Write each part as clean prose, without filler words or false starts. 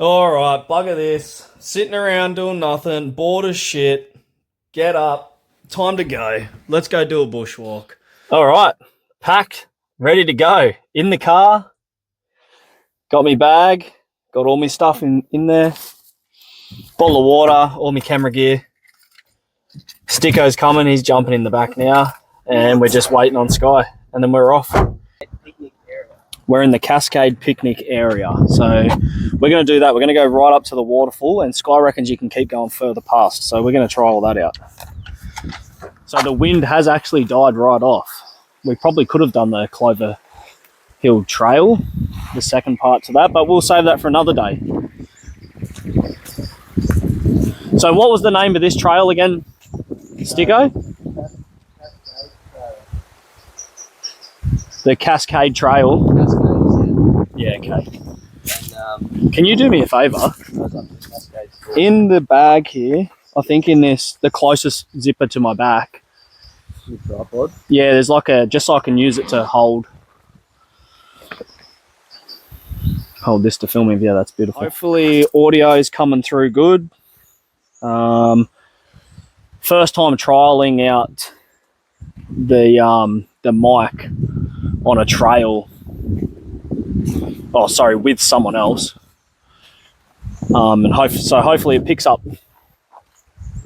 Alright, bugger this. Sitting around doing nothing, bored as shit. Get up. Time to go. Let's go do a bushwalk. Alright, packed, ready to go. In the car. Got me bag. Got all my stuff in there. Bottle of water, all my camera gear. Sticko's coming, he's jumping in the back now. And we're just waiting on Sky. And then we're off. We're in the Cascade picnic area. So we're going to do that. We're going to go right up to the waterfall, and Sky reckons you can keep going further past. So we're going to try all that out. So the wind has actually died right off. We probably could have done the Clover Hill Trail, the second part to that, but we'll save that for another day. So what was the name of this trail again, Sticko? The Cascade Trail. Cascades, yeah. Yeah, okay. And, can you do me a favour? In the bag here, I think in this, the closest zipper to my back. Your tripod? Yeah, there's like a, just so I can use it to hold this to film him. Yeah, that's beautiful. Hopefully audio is coming through good. First time trialing out the mic on a trail. Oh, sorry, with someone else. And hopefully it picks up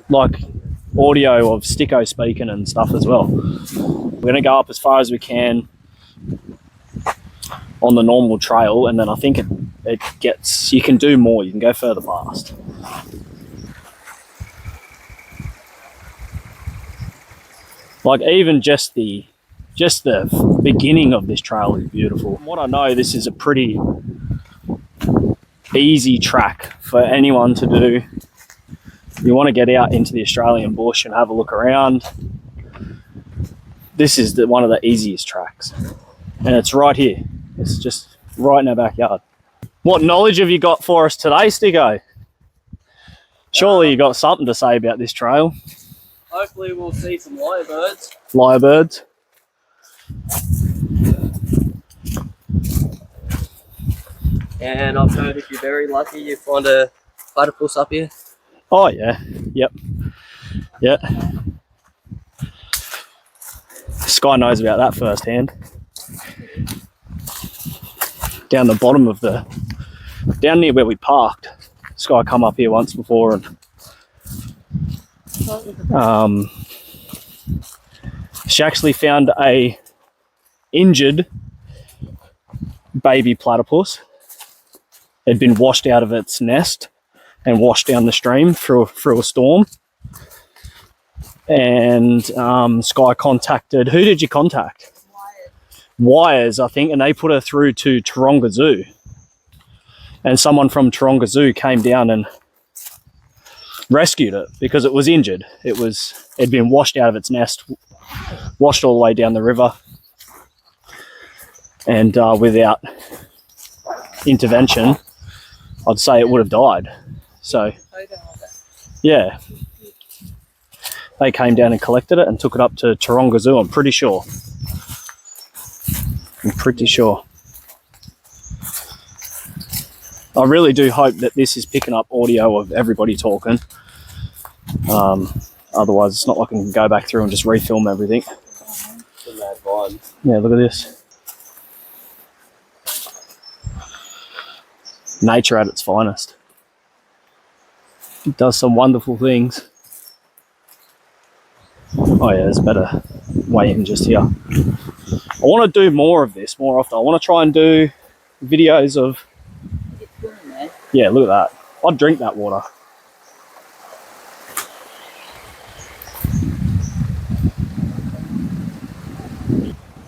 like audio of Sticko speaking and stuff as well. We're going to go up as far as we can on the normal trail, and then I think it gets, you can do more, you can go further past. Like even just the beginning of this trail is beautiful. From what I know, this is a pretty easy track for anyone to do. You want to get out into the Australian bush and have a look around. This is one of the easiest tracks, and it's right here. It's just right in our backyard. What knowledge have you got for us today, Sticko? Surely you got something to say about this trail. Hopefully we'll see some lyrebirds. Lyrebirds. And I've heard if you're very lucky, you find a platypus up here. Oh yeah, yep. Yeah. Sky knows about that firsthand. Down the bottom of down near where we parked. Sky come up here once before, and she actually found a injured baby platypus. It had been washed out of its nest and washed down the stream through a storm. And Sky contacted, who did you contact? Wires, I think, and they put her through to Taronga Zoo. And someone from Taronga Zoo came down and rescued it because it was injured. It'd been washed out of its nest, washed all the way down the river, and without intervention, I'd say it would have died. So, yeah, they came down and collected it and took it up to Taronga Zoo. I'm pretty sure. I really do hope that this is picking up audio of everybody talking. Otherwise, it's not like I can go back through and just refilm everything. Yeah, look at this. Nature at its finest. It does some wonderful things. Oh yeah, there's a better way in just here. I want to do more of this more often. I want to try and do videos of... Yeah, look at that. I'd drink that water.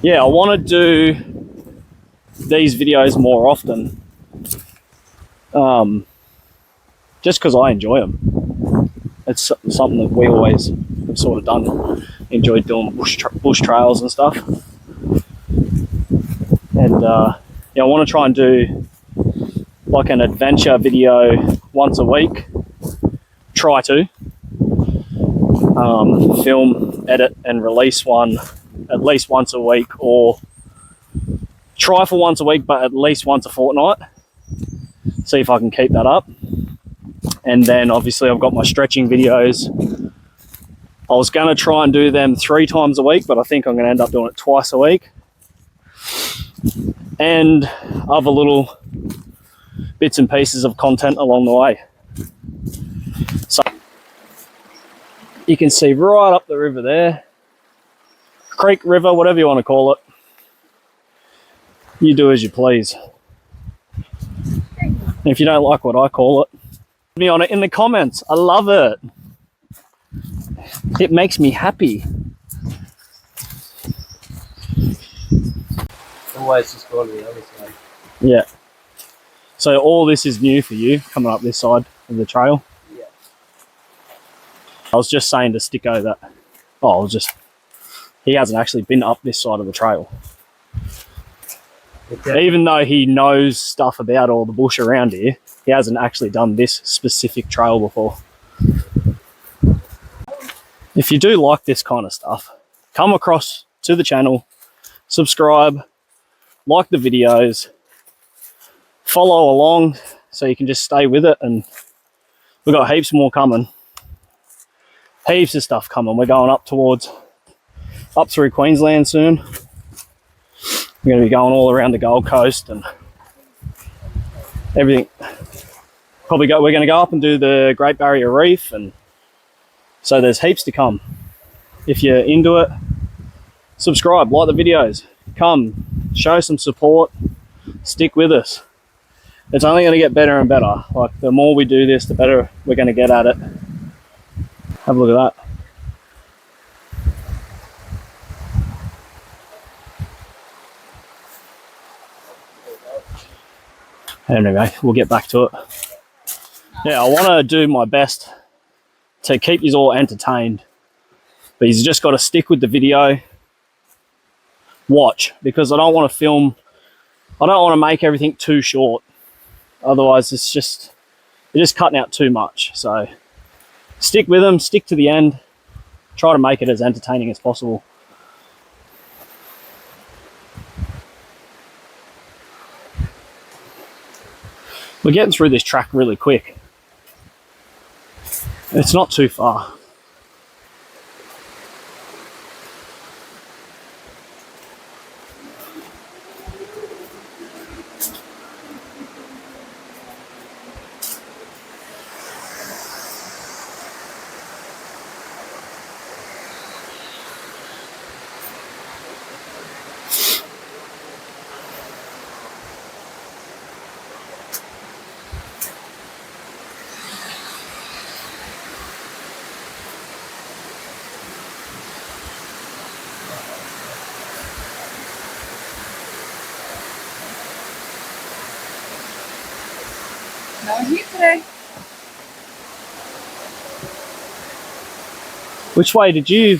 Yeah, I want to do these videos more often. Just because I enjoy them. It's something that we always have sort of done. Enjoyed doing bush trails and stuff. And yeah, I want to try and do like an adventure video once a week. Try to film, edit and release one at least once a week, or try for once a week but at least once a fortnight. see if I can keep that up. And then obviously I've got my stretching videos. I was going to try and do them 3 times a week, but I think I'm going to end up doing it twice a week. And other little bits and pieces of content along the way. So you can see right up the river there. Creek, river, whatever you want to call it. You do as you please. And if you don't like what I call it, put me on it in the comments. I love it. It makes me happy. Always just going to the other side. Yeah. So all this is new for you, coming up this side of the trail. Yeah. I was just saying to Sticko that, he hasn't actually been up this side of the trail. Okay. Even though he knows stuff about all the bush around here, he hasn't actually done this specific trail before. If you do like this kind of stuff, come across to the channel, subscribe, like the videos, follow along so you can just stay with it, and we've got heaps more coming. Heaps of stuff coming. We're going up through Queensland soon. We're going to be going all around the Gold Coast and everything. We're going to go up and do the Great Barrier Reef, and so there's heaps to come. If you're into it, subscribe, like the videos, come, show some support, stick with us. It's only going to get better and better. Like, the more we do this, the better we're going to get at it. Have a look at that. Anyway, we'll get back to it. Yeah, I want to do my best to keep you all entertained, but you've just got to stick with the video. Watch, because I don't want to make everything too short. Otherwise, you're just cutting out too much. So stick with them, stick to the end. Try to make it as entertaining as possible. We're getting through this track really quick. It's not too far. No one here today. Which way did you?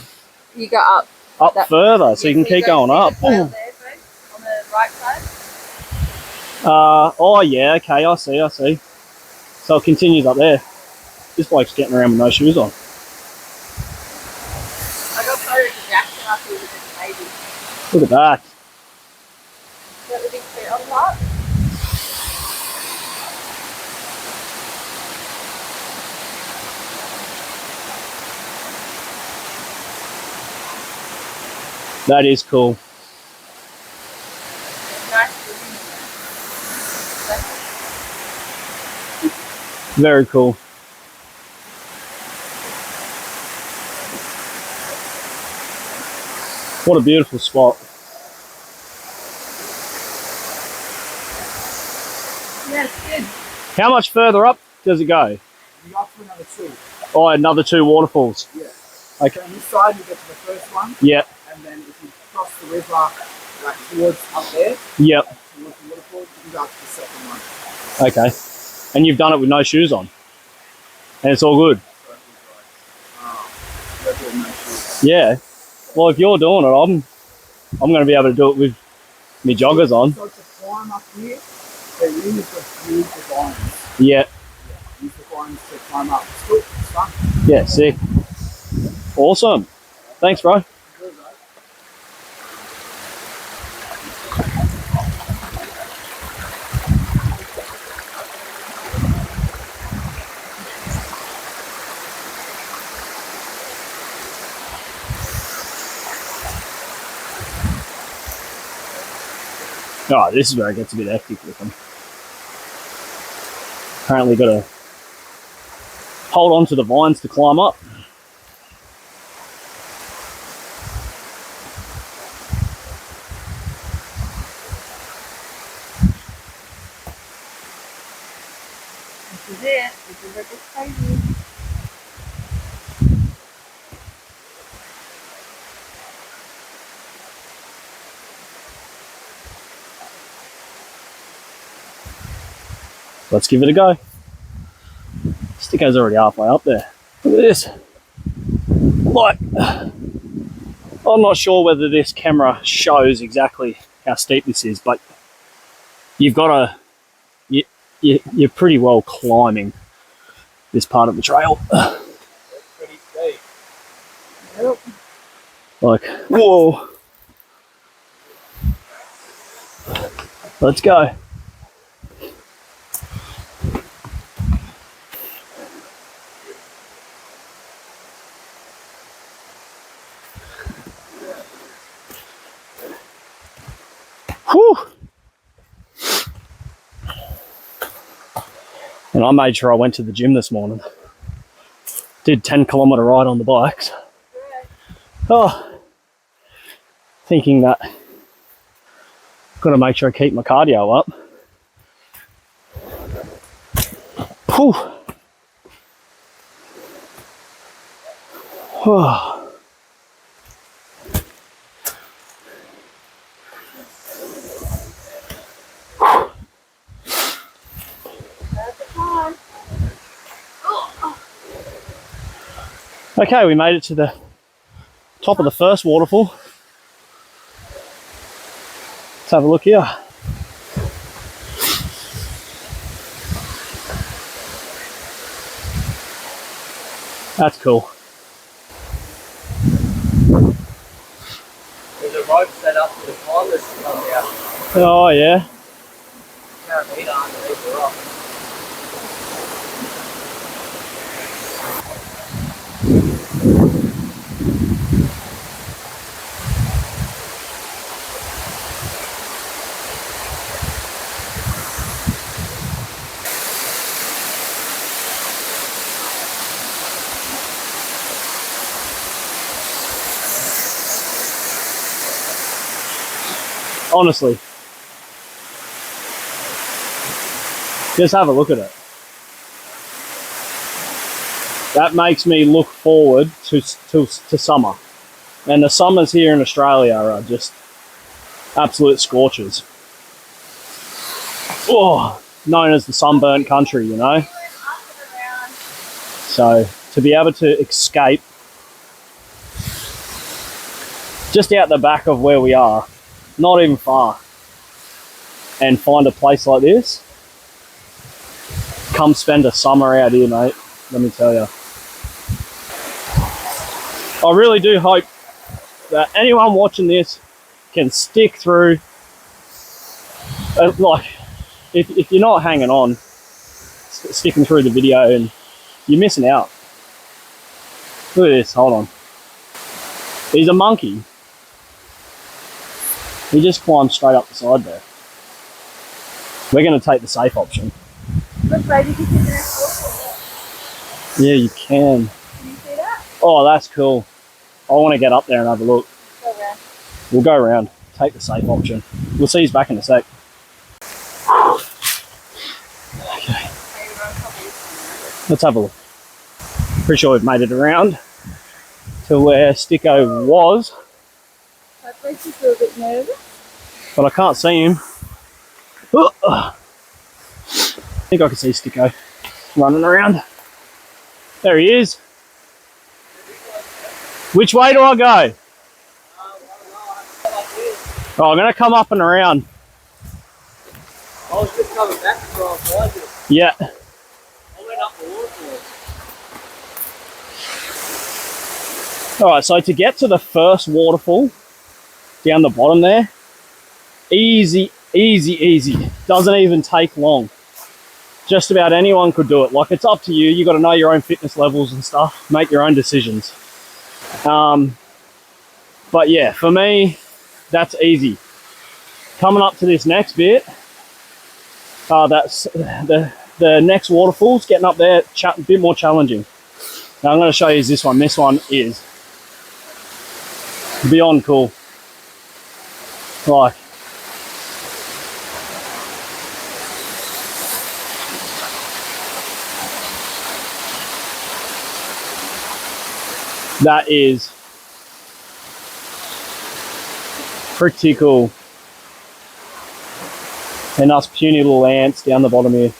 You go up. Up further, so you can keep going up. There, on the right side. Oh yeah, okay, I see. So it continues up there. This bloke's getting around with no shoes on. I got photos of Jackson after he was a baby. Look at that. Got the big feet on top. That is cool. Nice. Very cool. What a beautiful spot. Yeah, it's good. How much further up does it go? You go up to another 2. Oh, another 2 waterfalls. Yeah. Okay. So on this side you get to the first one. Yeah. And then if you cross the river like towards up there, Yep. towards the waterfall, you can go up to the second one. Okay. And you've done it with no shoes on. And it's all good. Yeah. Well, if you're doing it, I'm going to be able to do it with my joggers on. So to climb up here, they really just use the vines. Yeah. Use the vines to climb up. It's good. It's fun. Yeah, sick. Awesome. Thanks, bro. Oh, this is where it gets a bit hectic with them. Apparently got to hold on to the vines to climb up. This is it. This is where it gets crazy. Let's give it a go. Sticko's already halfway up there. Look at this. Like, I'm not sure whether this camera shows exactly how steep this is, but you've got to, you're pretty well climbing this part of the trail. That's pretty steep. Nope. Like, whoa. Let's go. Whew. And I made sure I went to the gym this morning. Did 10-kilometer ride on the bikes. Oh, thinking that I've got to make sure I keep my cardio up. Whew. Oh. Okay, we made it to the top of the first waterfall. Let's have a look here. That's cool. There's a rope set up for the climbers to come out. Oh yeah. Carabiner underneath the rock. Honestly, just have a look at it. That makes me look forward to summer. And the summers here in Australia are just absolute scorchers. Oh, known as the sunburnt country, you know. So to be able to escape just out the back of where we are, not even far, and find a place like this, come spend a summer out here, mate. Let me tell you. I really do hope that anyone watching this can stick through. Like, if you're not hanging on, sticking through the video, and you're missing out. Look at this, hold on. He's a monkey. He just climbed straight up the side there. We're going to take the safe option. Look, baby, you can see the next waterfall. Yeah, you can. Can you see that? Oh, that's cool. I want to get up there and have a look. Go around. We'll go around, take the safe option. We'll see you back in a sec. Okay, let's have a look. Pretty sure we've made it around to where Sticko was, That makes you feel a bit nervous. but I can't see him. I think I can see Sticko running around. There he is. Which way do I go? Oh, I'm going to come up and around. I was just coming back to try and find you. Yeah. I went up the waterfall. Alright, so to get to the first waterfall, down the bottom there, easy, easy, easy. Doesn't even take long. Just about anyone could do it. Like, it's up to you. You got to know your own fitness levels and stuff. Make your own decisions. But yeah, for me, that's easy. Coming up to this next bit, that's the next waterfall's getting up there, a bit more challenging. Now I'm going to show you this one. This one is beyond cool. Like, that is pretty cool. And us puny little ants down the bottom here.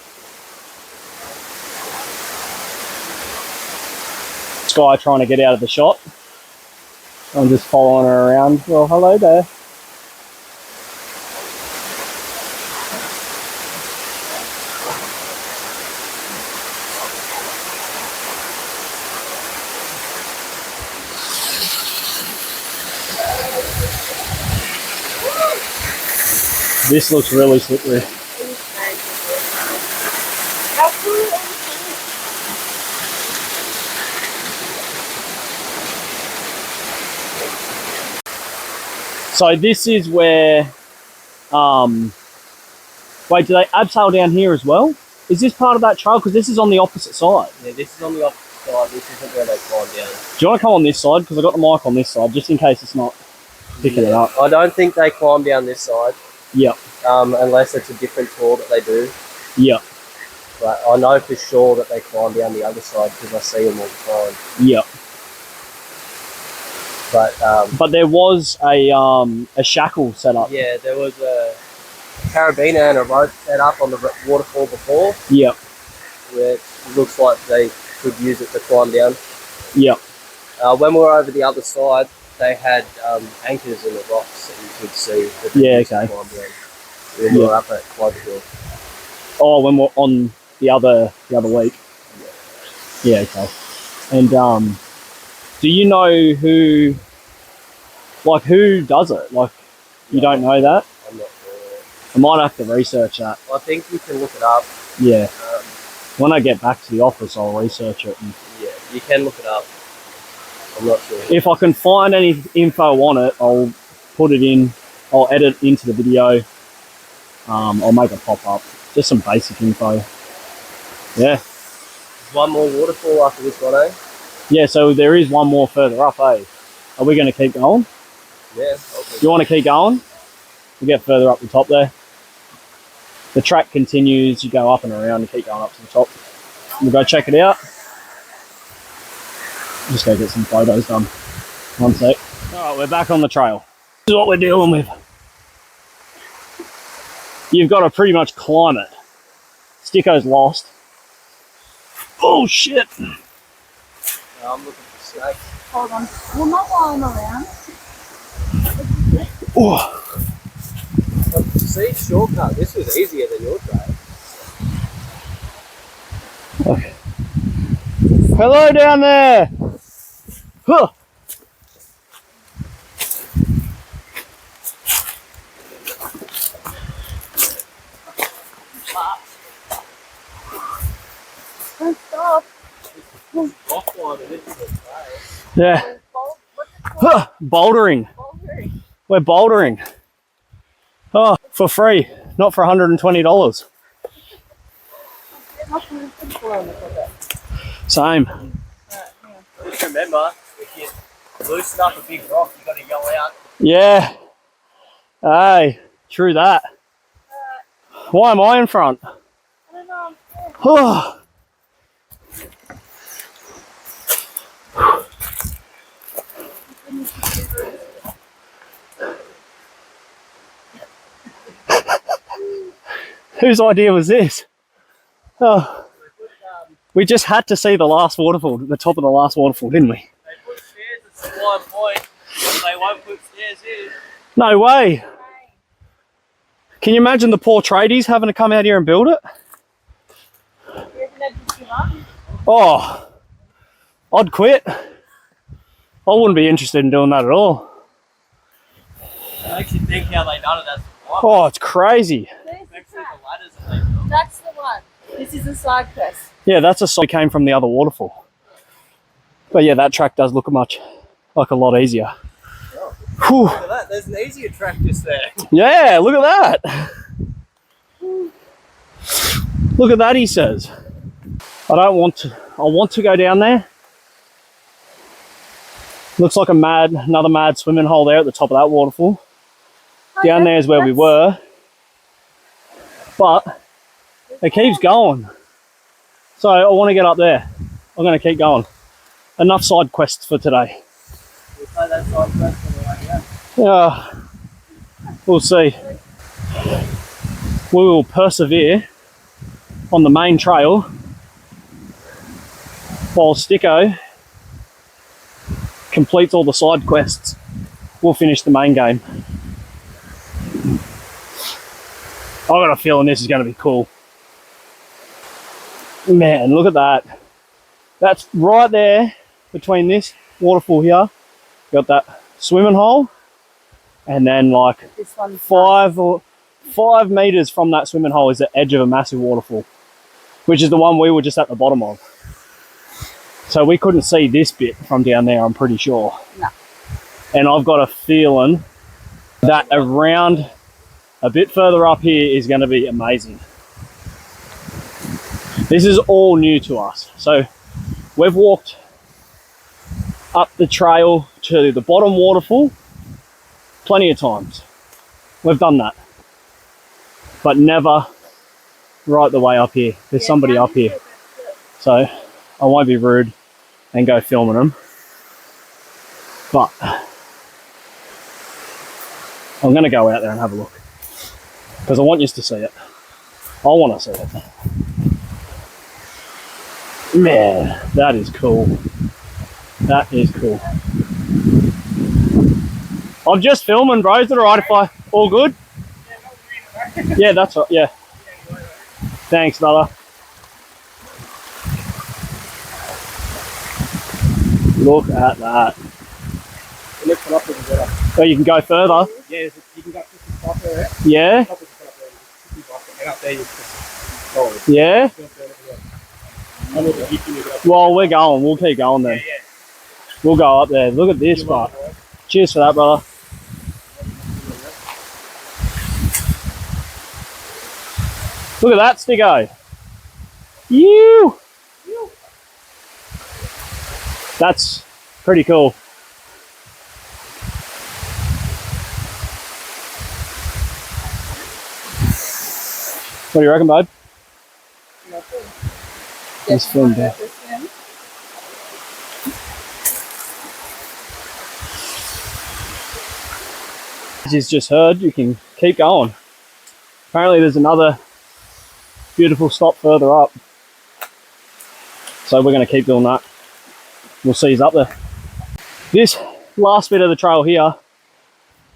This guy trying to get out of the shot. I'm just following her around. Well, hello there. This looks really slippery. So this is where, wait, do they abseil down here as well? Is this part of that trail? Because this is on the opposite side. Yeah, this is on the opposite side. This isn't where they climb down. Do you want to come on this side? Because I've got the mic on this side, just in case it's not picking it up. I don't think they climb down this side. Yep. Unless it's a different tour that they do. Yep. But I know for sure that they climb down the other side because I see them all the time. Yep. But there was a shackle set up. Yeah, there was a carabiner and a rope set up on the waterfall before. Yep. Where it looks like they could use it to climb down. Yep. When we were over the other side, they had anchors in the rocks that you could see. That Yeah, okay. Climb down. When we were up at Clover Hill. Oh, when we're on the other week. Yeah, okay. And do you know who does it? Like, you don't know that? I'm not sure. I might have to research that. I think you can look it up. Yeah. When I get back to the office, I'll research it. And yeah, you can look it up. I'm not sure. if I can find any info on it, I'll put it in. I'll edit into the video. I'll make it pop up. Just some basic info. Yeah. There's one more waterfall after this one, eh? Yeah, so there is one more further up, eh? Are we going to keep going? Yeah. Do you want to keep going? We'll get further up the top there. The track continues. You go up and around and keep going up to the top. We'll go check it out. Just go get some photos done. One sec. Alright, we're back on the trail. This is what we're dealing with. You've got to pretty much climb it. Sticko's lost. Oh shit! I'm looking for snakes. Hold on. We're not lying around. Oh. See, shortcut. This was easier than your trail. Okay. Hello down there! Huh. Don't stop. Yeah. Huh. Bouldering. We're bouldering. Oh, for free. Not for $120. Same. Just remember, if you loosen up a big rock, you got to yell out. Yeah. Hey, true that. Why am I in front? I don't know. Oh. Whose idea was this? Oh. We just had to see the last waterfall, the top of the last waterfall, didn't we? They put stairs at Sublime Point, but they won't put stairs in. No way. Can you imagine the poor tradies having to come out here and build it? Oh, I'd quit. I wouldn't be interested in doing that at all. It makes you think how they done it. That's the Oh, it's crazy. That's the one. This is a side quest. Yeah, that's a side we came from the other waterfall. But yeah, that track does look like a lot easier. Whew. Look at that, there's an easier track just there. Yeah, look at that. Look at that, he says. I want to go down there. Looks like another mad swimming hole there at the top of that waterfall. Down there is where we were. But it keeps going. So I want to get up there. I'm going to keep going. Enough side quests for today. We'll play that side quest on the way out. Yeah, we'll see. We will persevere on the main trail while Sticko completes all the side quests. We'll finish the main game. I've got a feeling this is going to be cool. Man, look at that. That's right there between this waterfall here. Got that swimming hole, and then like This one's 5 meters from that swimming hole is the edge of a massive waterfall, which is the one we were just at the bottom of. So we couldn't see this bit from down there, I'm pretty sure. No. And I've got a feeling that around a bit further up here is going to be amazing. This is all new to us. So we've walked up the trail to the bottom waterfall plenty of times. We've done that. But never right the way up here. There's somebody up here. So I won't be rude and go filming them. But I'm going to go out there and have a look. Because I want you to see it. I want to see it. Man, that is cool. That is cool. I'm just filming, bro. Is it alright if I... All good? Yeah, that's right. Yeah. Thanks, brother. Look at that. The next one up is better. Oh, you can go further? Yeah, you can go 50 bucks there. Yeah? Up is up there, 50 bucks, and up there you just go. Yeah? Well, we're going. We'll keep going then. Yeah. We'll go up there. Look at this part. Cheers for that, brother. Look at that, Sticko. You. That's pretty cool. What do you reckon, babe? This film there. As you've just heard, you can keep going. Apparently there's another beautiful stop further up. So we're going to keep doing that. We'll see he's up there. This last bit of the trail here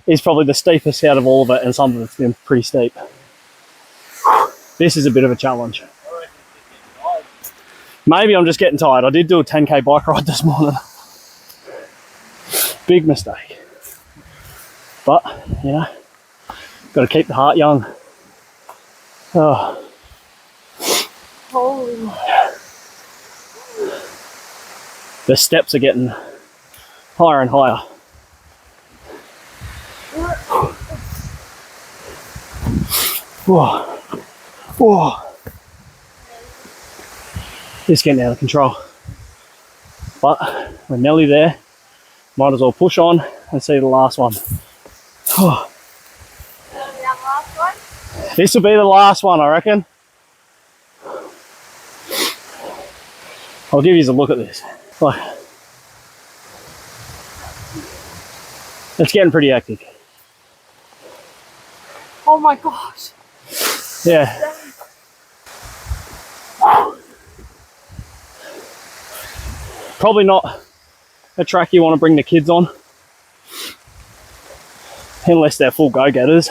is probably the steepest out of all of it, and some of it's been pretty steep. This is a bit of a challenge. Maybe I'm just getting tired. I did do a 10k bike ride this morning. Big mistake. But, you know, got to keep the heart young. Oh. Holy. The steps are getting higher and higher. Whoa. Whoa. It's getting out of control. But we're nearly there. Might as well push on and see the last one. This will be the last one, I reckon. I'll give you a look at this. It's getting pretty hectic. Oh my gosh. Yeah. Probably not a track you want to bring the kids on. Unless they're full go-getters.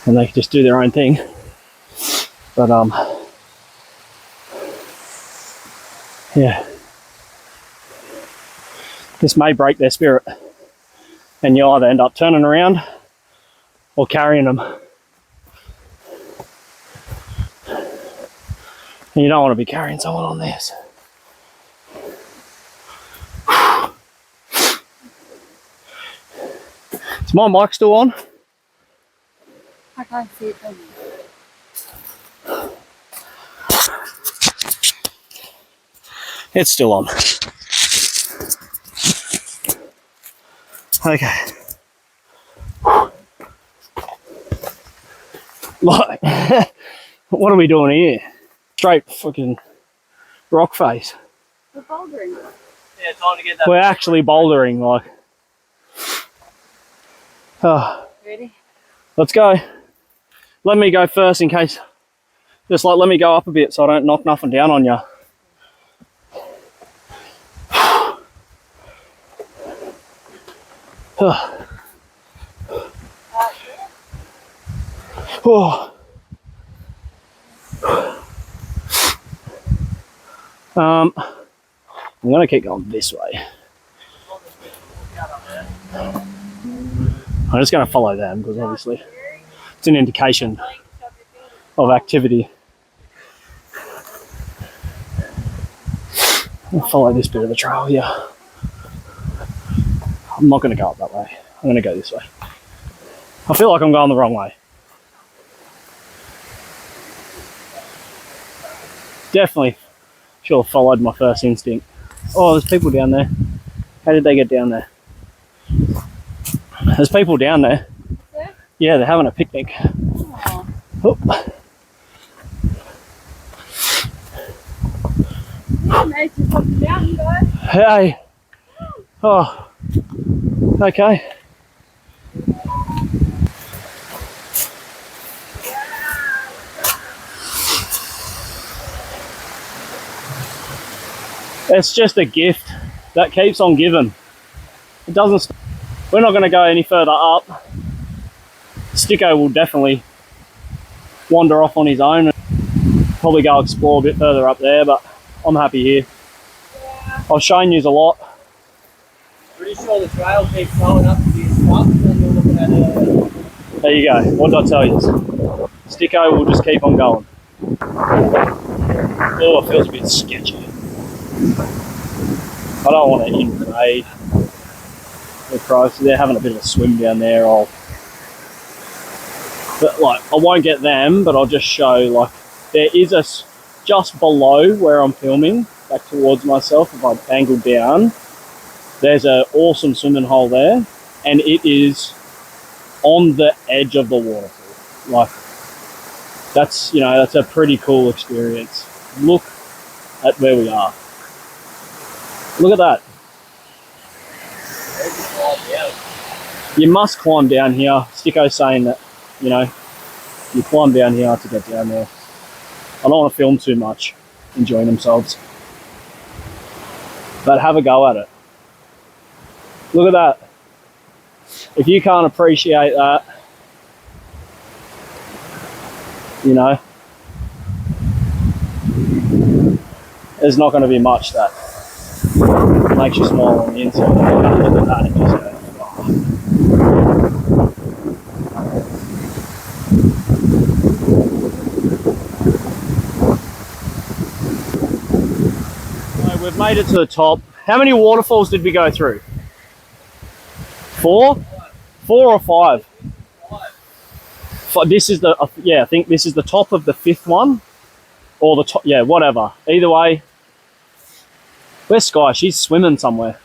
And they can just do their own thing. But yeah. This may break their spirit. And you'll either end up turning around or carrying them. And you don't want to be carrying someone on this. my mic still on? I can't see it from you. It's still on. Okay. Like, what are we doing here? Straight fucking rock face. We're bouldering. Yeah, time to get that. We're actually bouldering, like. Oh, Ready? let's go. Let me go first in case. Just like let me go up a bit so I don't knock nothing down on you. Oh. I'm gonna keep going this way. I'm just gonna follow them because obviously it's an indication of activity. I'll follow this bit of the trail here. I'm not gonna go up that way. I'm gonna go this way. I feel like I'm going the wrong way. Definitely should have followed my first instinct. Oh, there's people down there. How did they get down there? There's people down there. There? Yeah, they're having a picnic. Oh. Oh. Mate, you're fucking down, guys. Hey. Oh. Okay. It's just a gift that keeps on giving. It doesn't stop. We're not going to go any further up. Sticko will definitely wander off on his own and probably go explore a bit further up there, but I'm happy here. Yeah. I've shown you a lot. Pretty sure the trail keeps going up to the stuff, and you're looking at it. There you go. What did I tell you? Sticko will just keep on going. Oh, it feels a bit sketchy. I don't want to invade the crows. They're having a bit of a swim down there. But like, I won't get them, but I'll just show, like, there is a, just below where I'm filming, back towards myself, if I angle down, there's an awesome swimming hole there, and it is on the edge of the waterfall. Like, that's, you know, that's a pretty cool experience. Look at where we are. Look at that. You must climb down here. Sticko's saying that, you know, you climb down here to get down there. I don't want to film too much, enjoying themselves. But have a go at it. Look at that. If you can't appreciate that, you know, there's not going to be much that makes you smile on the inside. Look at that and just go, oh. So we've made it to the top. How many waterfalls did we go through? 4? 4 or 5? This is the, yeah, I think this is the top of the 5th one. Or the top, yeah, whatever. Either way. Where's Sky? She's swimming somewhere.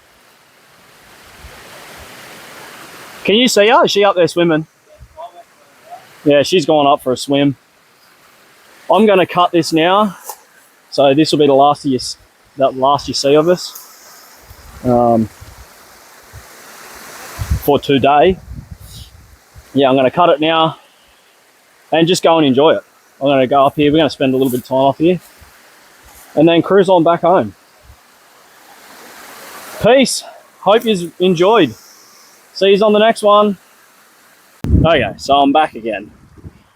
Can you see her? Is she up there swimming? Yeah, she's gone up for a swim. I'm going to cut this now. So this will be the last of you see of us. For today. Yeah, I'm going to cut it now. And just go and enjoy it. I'm going to go up here. We're going to spend a little bit of time up here. And then cruise on back home. Peace. Hope you enjoyed. See you on the next one. Okay, so I'm back again.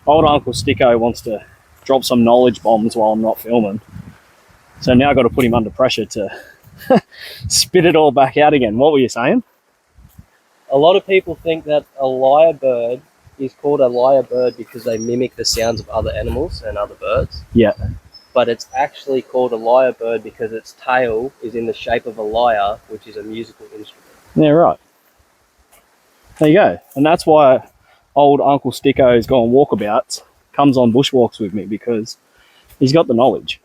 Old Uncle Sticko wants to drop some knowledge bombs while I'm not filming. So now I've got to put him under pressure to spit it all back out again. What were you saying? A lot of people think that a lyrebird is called a lyrebird because they mimic the sounds of other animals and other birds. Yeah. But it's actually called a lyrebird because its tail is in the shape of a lyre, which is a musical instrument. Yeah, right. There you go. And that's why old Uncle Sticko's gone walkabouts, comes on bushwalks with me, because he's got the knowledge.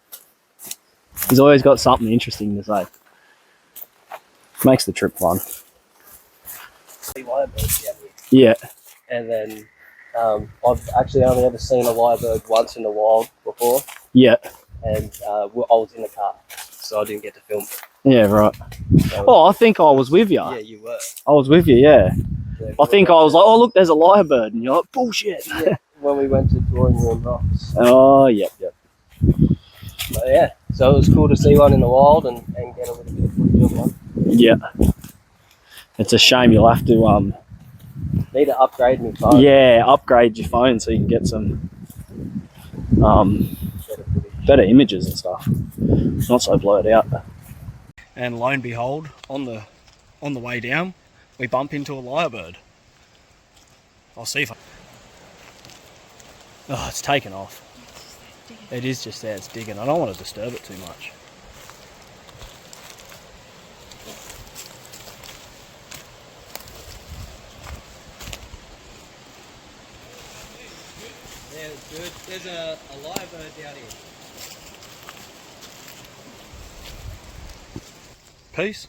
He's always got something interesting to say. Makes the trip fun. Lyrebirds out here. Yeah. And then I've actually only ever seen a lyrebird once in the wild before, Yeah. and I was in the car, so I didn't get to film it. Yeah, right. So, Oh, I think I was with you. yeah, you were. I was with you, yeah. Yeah, I think I was like, oh, look, there's a lyrebird. And you're like, bullshit. Yeah, when we went to Drawing Room Rocks. Oh, yep, yep. But yeah, so it was cool to see one in the wild and get a little bit of footage of one. Yeah. It's a shame you'll have to, Need to upgrade my phone. yeah, upgrade your phone so you can get some Better footage. better images and stuff. Not so blurred out. And lo and behold, on the way down, we bump into a lyrebird. I'll see if I... Oh, it's taken off. It is just there, it's digging. I don't want to disturb it too much. Yeah, it's good. There's a lyrebird down here. Peace.